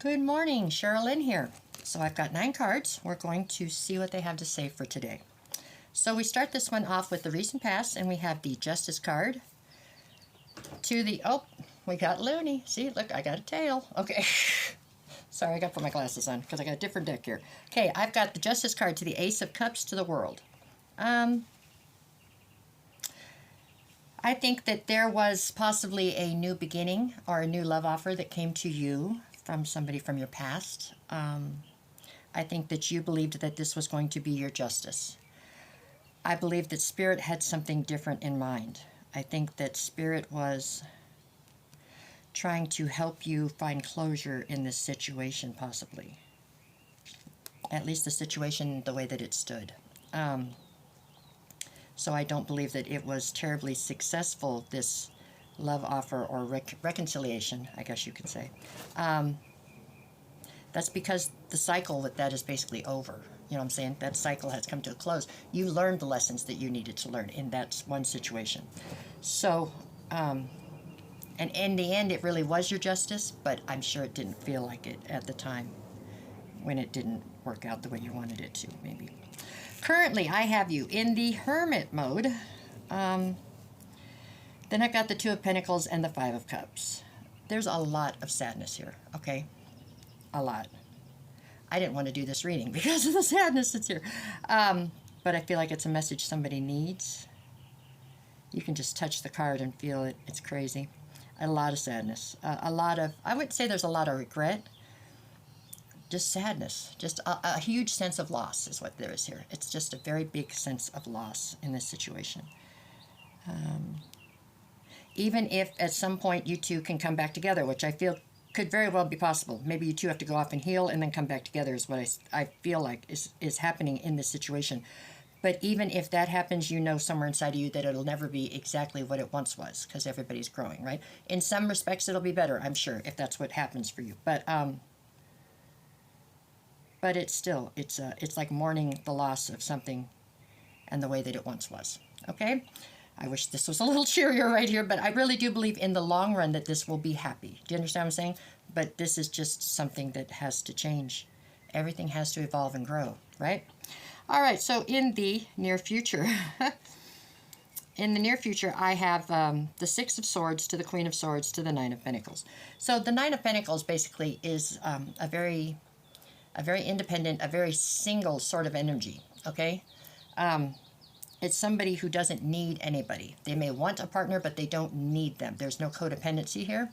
Good morning, Sherilyn here. So I've got 9 cards. We're going to see what they have to say for today. So we start this one off with the recent past, and we have the Justice card. We got Looney. See, look, I got a tail. Okay. Sorry, I got to put my glasses on because I got a different deck here. Okay, I've got the Justice card to the Ace of Cups to the World. I think that there was possibly a new beginning or a new love offer that came to you from somebody from your past. I think that you believed that this was going to be your justice. I believe that Spirit had something different in mind. I think that Spirit was trying to help you find closure in this situation, possibly. At least the situation, the way that it stood. So I don't believe that it was terribly successful, this love offer or reconciliation, I guess you could say. That's because the cycle with that is basically over. You know what I'm saying? That cycle has come to a close. You learned the lessons that you needed to learn in that one situation. So, and in the end, it really was your justice, but I'm sure it didn't feel like it at the time when it didn't work out the way you wanted it to, maybe. Currently, I have you in the Hermit mode. Then I've got the Two of Pentacles and the Five of Cups. There's a lot of sadness here, okay? A lot. I didn't want to do this reading because of the sadness that's here. But I feel like it's a message somebody needs. You can just touch the card and feel it. It's crazy. A lot of sadness. I wouldn't say there's a lot of regret. Just sadness. Just a huge sense of loss is what there is here. It's just a very big sense of loss in this situation. Even if at some point you two can come back together, which I feel could very well be possible. Maybe you two have to go off and heal and then come back together is what I feel like is happening in this situation. But even if that happens, you know somewhere inside of you that it'll never be exactly what it once was because everybody's growing, right? In some respects, it'll be better, I'm sure, if that's what happens for you. But it's still, it's like mourning the loss of something and the way that it once was, okay? I wish this was a little cheerier right here, but I really do believe in the long run that this will be happy. Do you understand what I'm saying? But this is just something that has to change. Everything has to evolve and grow, right? All right, so in the near future, I have the Six of Swords to the Queen of Swords to the Nine of Pentacles. So the Nine of Pentacles basically is a very independent, a very single sort of energy, okay? It's somebody who doesn't need anybody. They may want a partner, but they don't need them. There's no codependency here.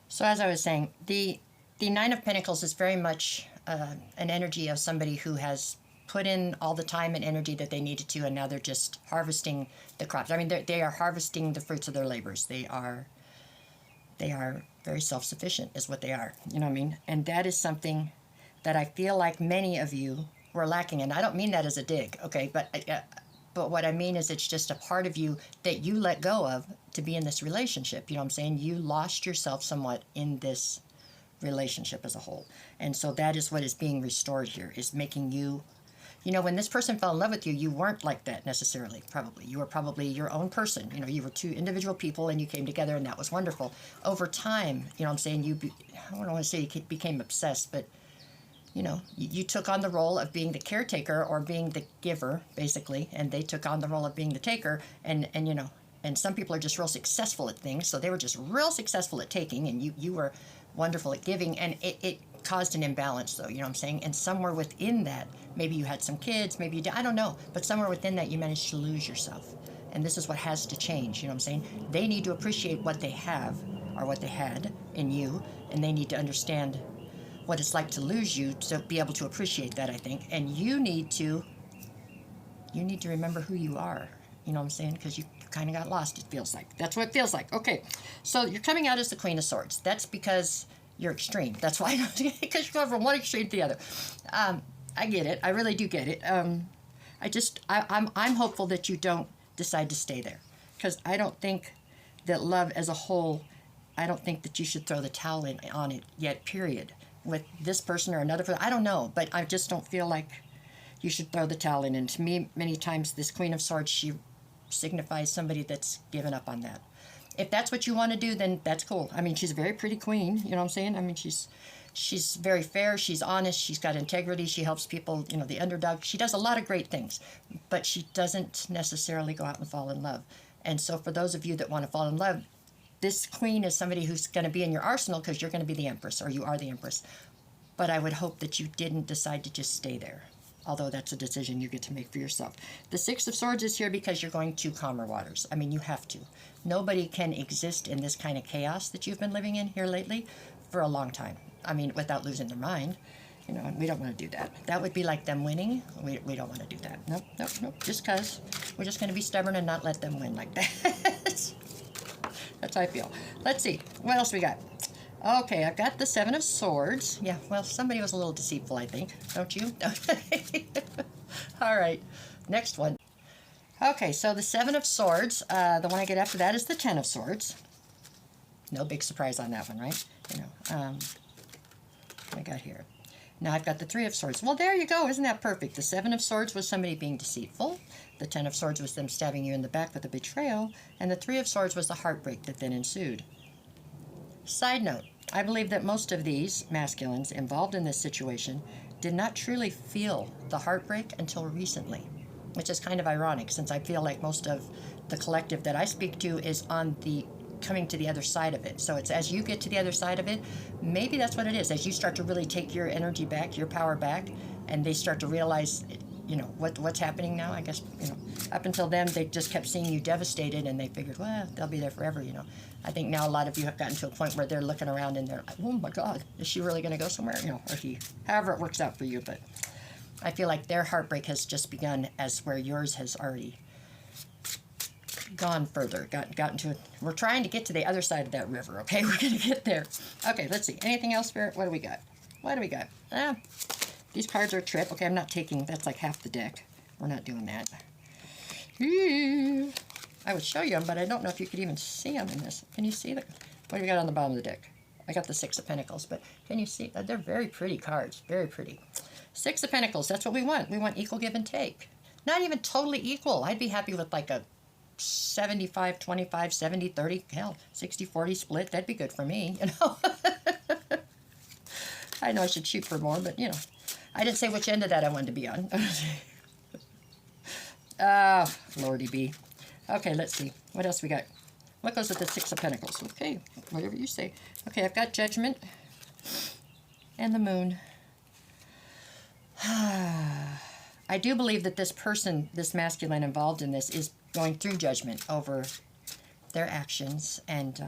So as I was saying, the Nine of Pentacles is very much an energy of somebody who has put in all the time and energy that they needed to, and now they're just harvesting the crops. I mean, they are harvesting the fruits of their labors. They are very self-sufficient is what they are. You know what I mean? And that is something that I feel like many of you were lacking. And I don't mean that as a dig, okay? But what I mean is it's just a part of you that you let go of to be in this relationship. You know what I'm saying? You lost yourself somewhat in this relationship as a whole. And so that is what is being restored here, is making you, you know, when this person fell in love with you, you weren't like that necessarily, probably. You were probably your own person. You know, you were two individual people and you came together and that was wonderful. Over time, you know what I'm saying, I don't want to say you became obsessed, but, you know, you took on the role of being the caretaker or being the giver, basically, and they took on the role of being the taker, and you know, and some people are just real successful at things, so they were just real successful at taking, and you were wonderful at giving, and it caused an imbalance, though, you know what I'm saying? And somewhere within that, maybe you had some kids, maybe you did, I don't know, but somewhere within that you managed to lose yourself. And this is what has to change, you know what I'm saying? They need to appreciate what they have, or what they had in you, and they need to understand what it's like to lose you to be able to appreciate that, I think. And you need to remember who you are, you know what I'm saying? Because you kind of got lost, it feels like. That's what it feels like. Okay, so you're coming out as the Queen of Swords. That's because you're extreme. That's why, because you're going from one extreme to the other. I get it. I really do get it. I'm hopeful that you don't decide to stay there, because I don't think that love as a whole, I don't think that you should throw the towel on it yet, period. With this person or another person, I don't know, but I just don't feel like you should throw the towel in. And to me, many times, this Queen of Swords, she signifies somebody that's given up on that. If that's what you want to do, then that's cool. I mean, she's a very pretty queen. You know what I'm saying? I mean, she's very fair. She's honest. She's got integrity. She helps people, you know, the underdog. She does a lot of great things, but she doesn't necessarily go out and fall in love. And so for those of you that want to fall in love, this queen is somebody who's going to be in your arsenal because you're going to be the empress, or you are the empress. But I would hope that you didn't decide to just stay there, although that's a decision you get to make for yourself. The Six of Swords is here because you're going to calmer waters. I mean, you have to. Nobody can exist in this kind of chaos that you've been living in here lately for a long time. I mean, without losing their mind. You know, and we don't want to do that. That would be like them winning. We don't want to do that. Nope, nope, nope. Just because. We're just going to be stubborn and not let them win like that. That's how I feel. Let's see. What else we got? Okay, I've got the Seven of Swords. Yeah, well, somebody was a little deceitful, I think. Don't you? All right. Next one. Okay, so the Seven of Swords. The one I get after that is the Ten of Swords. No big surprise on that one, right? You know, what I got here. Now I've got the Three of Swords. Well, there you go. Isn't that perfect? The Seven of Swords was somebody being deceitful. The Ten of Swords was them stabbing you in the back with a betrayal. And the Three of Swords was the heartbreak that then ensued. Side note, I believe that most of these masculines involved in this situation did not truly feel the heartbreak until recently, which is kind of ironic since I feel like most of the collective that I speak to is on the coming to the other side of it. So it's as you get to the other side of it, maybe that's what it is. As you start to really take your energy back, your power back, and they start to realize, you know, what's happening now. I guess, you know, up until then, they just kept seeing you devastated, and they figured, well, they'll be there forever, you know. I think now a lot of you have gotten to a point where they're looking around and they're like, oh my God, is she really going to go somewhere? You know, or he, however it works out for you. But I feel like their heartbreak has just begun as where yours has already gone further, gotten to it. We're trying to get to the other side of that river, okay? We're going to get there. Okay, let's see. Anything else, Spirit? What do we got? What do we got? These cards are a trip. Okay, I'm not taking, that's like half the deck. We're not doing that. I would show you them, but I don't know if you could even see them in this. Can you see that? What do we got on the bottom of the deck? I got the Six of Pentacles, but can you see? They're very pretty cards. Very pretty. Six of Pentacles, that's what we want. We want equal give and take. Not even totally equal. I'd be happy with like a 75, 25, 70, 30, hell, 60, 40 split. That'd be good for me, you know. I know I should shoot for more, but, you know, I didn't say which end of that I wanted to be on. Lordy be. Okay, let's see. What else we got? What goes with the Six of Pentacles? Okay, whatever you say. Okay, I've got Judgment and the Moon. I do believe that this person, this masculine involved in this, is going through judgment over their actions and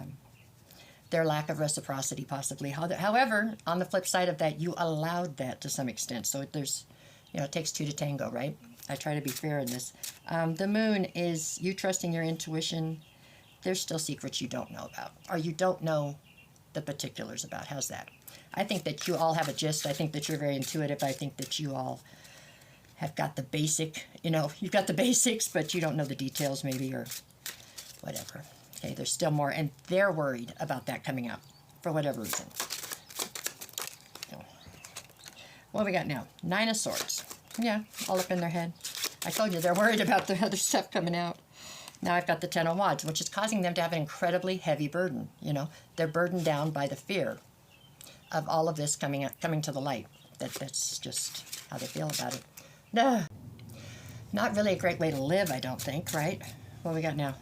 their lack of reciprocity, possibly. However, on the flip side of that, you allowed that to some extent. So there's, you know, it takes two to tango, right? I try to be fair in this. The Moon is you trusting your intuition. There's still secrets you don't know about, or you don't know the particulars about. How's that? I think that you all have a gist. I think that you're very intuitive. I think that you all have got the basic, you know, you've got the basics, but you don't know the details maybe, or whatever. Okay, there's still more, and they're worried about that coming out for whatever reason. So, what do we got now? Nine of Swords. Yeah, all up in their head. I told you they're worried about the other stuff coming out. Now I've got the Ten of Wands, which is causing them to have an incredibly heavy burden. You know, they're burdened down by the fear of all of this coming to the light. That's just how they feel about it. No, not really a great way to live, I don't think, right? What do we got now?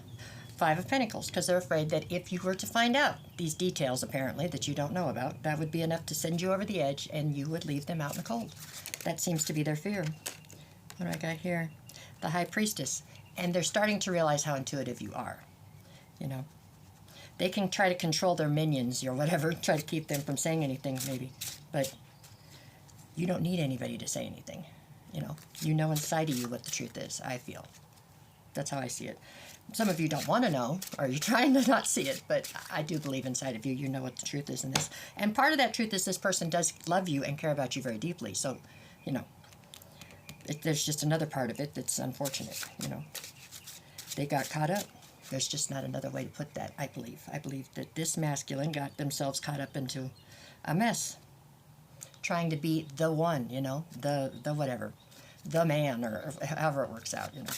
Five of Pentacles, because they're afraid that if you were to find out these details, apparently, that you don't know about, that would be enough to send you over the edge, and you would leave them out in the cold. That seems to be their fear. What do I got here? The High Priestess. And they're starting to realize how intuitive you are. You know, they can try to control their minions or whatever, try to keep them from saying anything, maybe. But you don't need anybody to say anything. You know inside of you what the truth is, I feel. That's how I see it. Some of you don't want to know, or you're trying to not see it, but I do believe inside of you, you know what the truth is in this. And part of that truth is this person does love you and care about you very deeply. So, you know, there's just another part of it that's unfortunate, you know. They got caught up. There's just not another way to put that, I believe. I believe that this masculine got themselves caught up into a mess. Trying to be the one, you know, the whatever. The man, or however it works out, you know.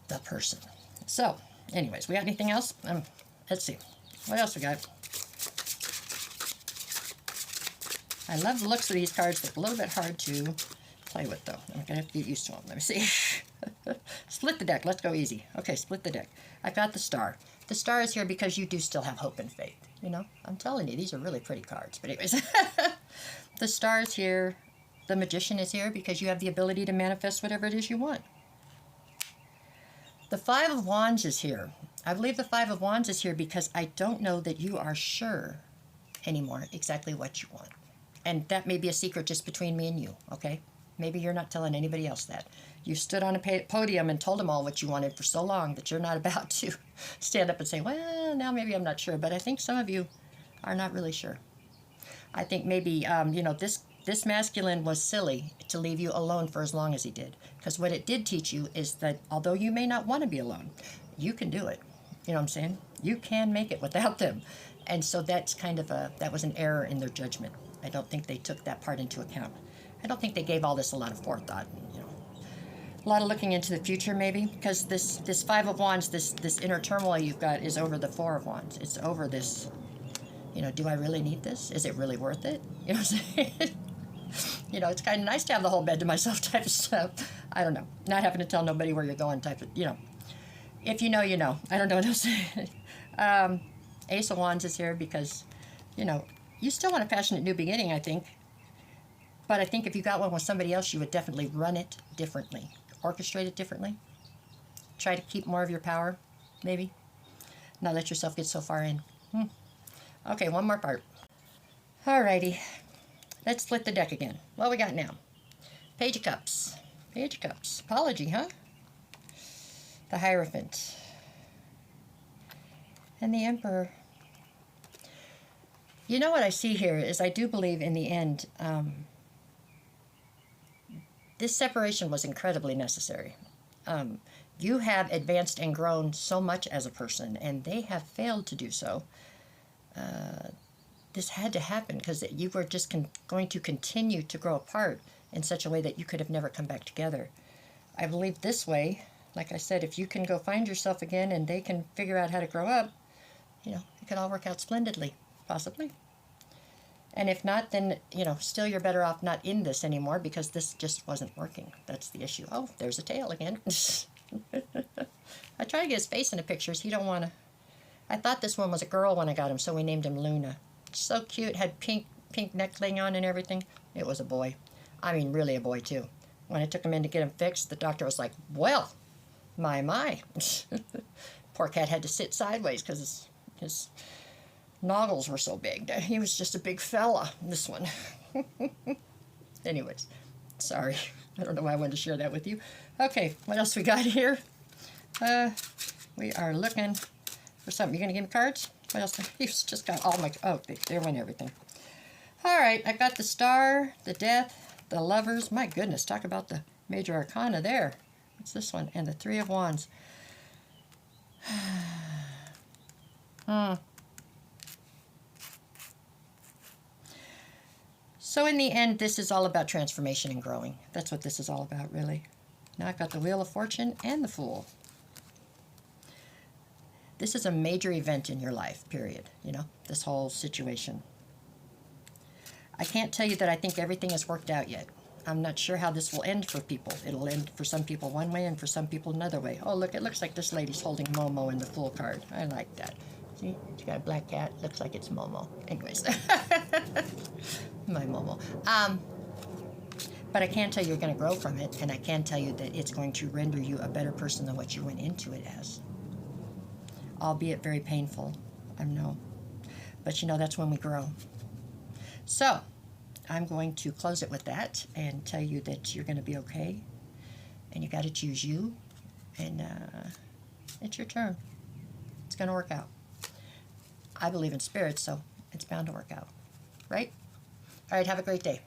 The person. So, anyways, we got anything else? Let's see. What else we got? I love the looks of these cards. They're a little bit hard to play with, though. I'm going to have to get used to them. Let me see. Split the deck. Let's go easy. Okay, split the deck. I've got the Star. The Star is here because you do still have hope and faith. You know, I'm telling you, these are really pretty cards. But anyways, the Star is here. The Magician is here because you have the ability to manifest whatever it is you want. The Five of Wands is here. I believe the Five of Wands is here because I don't know that you are sure anymore exactly what you want. And that may be a secret just between me and you, okay? Maybe you're not telling anybody else that. You stood on a podium and told them all what you wanted for so long that you're not about to stand up and say, well, now maybe I'm not sure. But I think some of you are not really sure. I think maybe, you know, this masculine was silly to leave you alone for as long as he did. Because what it did teach you is that although you may not want to be alone, you can do it. You know what I'm saying? You can make it without them. And so that's kind of that was an error in their judgment. I don't think they took that part into account. I don't think they gave all this a lot of forethought. You know, a lot of looking into the future, maybe, because this Five of Wands, this inner turmoil you've got is over the Four of Wands. It's over this. You know, do I really need this? Is it really worth it? You know what I'm saying? You know, it's kind of nice to have the whole bed to myself type of stuff. I don't know. Not having to tell nobody where you're going type of. You know, if you know, you know. I don't know what else to say. Ace of Wands is here because, you know, you still want a passionate new beginning, I think. But I think if you got one with somebody else, you would definitely run it differently. Orchestrate it differently. Try to keep more of your power, maybe. Not let yourself get so far in. Okay, one more part. Alrighty. Let's split the deck again. What we got now? Page of Cups. Page of Cups. Apology, huh? The Hierophant. And the Emperor. You know what I see here is I do believe in the end this separation was incredibly necessary. You have advanced and grown so much as a person, and they have failed to do so. This had to happen because you were just going to continue to grow apart in such a way that you could have never come back together. I believe this way, like I said, if you can go find yourself again and they can figure out how to grow up, you know, it could all work out splendidly, possibly. And if not, then, you know, still you're better off not in this anymore because this just wasn't working. That's the issue. Oh, there's a tail again. I try to get his face in the pictures. He don't want to. I thought this one was a girl when I got him, so we named him Luna. So cute. Had pink neckling on and everything. It was a boy. I mean, really a boy, too. When I took him in to get him fixed, the doctor was like, well, my. Poor cat had to sit sideways because his noggles were so big. He was just a big fella, this one. Anyways, sorry. I don't know why I wanted to share that with you. Okay, what else we got here? We are looking for something. You going to give me cards? What else? He's just got all my... Oh, there went everything. All right, I've got the Star, the Death, the Lovers. My goodness, talk about the major arcana there. What's this one? And the Three of Wands. So in the end, this is all about transformation and growing. That's what this is all about, really. Now I've got the Wheel of Fortune and the Fool. This is a major event in your life, period. You know, this whole situation. I can't tell you that I think everything has worked out yet. I'm not sure how this will end for people. It'll end for some people one way and for some people another way. Oh, look, it looks like this lady's holding Momo in the Fool card. I like that. See, she got a black cat. Looks like it's Momo. Anyways. My Momo. But I can tell you you're going to grow from it, and I can tell you that it's going to render you a better person than what you went into it as. Albeit very painful, I know. But you know, that's when we grow. So, I'm going to close it with that and tell you that you're going to be okay. And you got to choose you. And it's your turn. It's going to work out. I believe in spirits, so it's bound to work out. Right? All right, have a great day.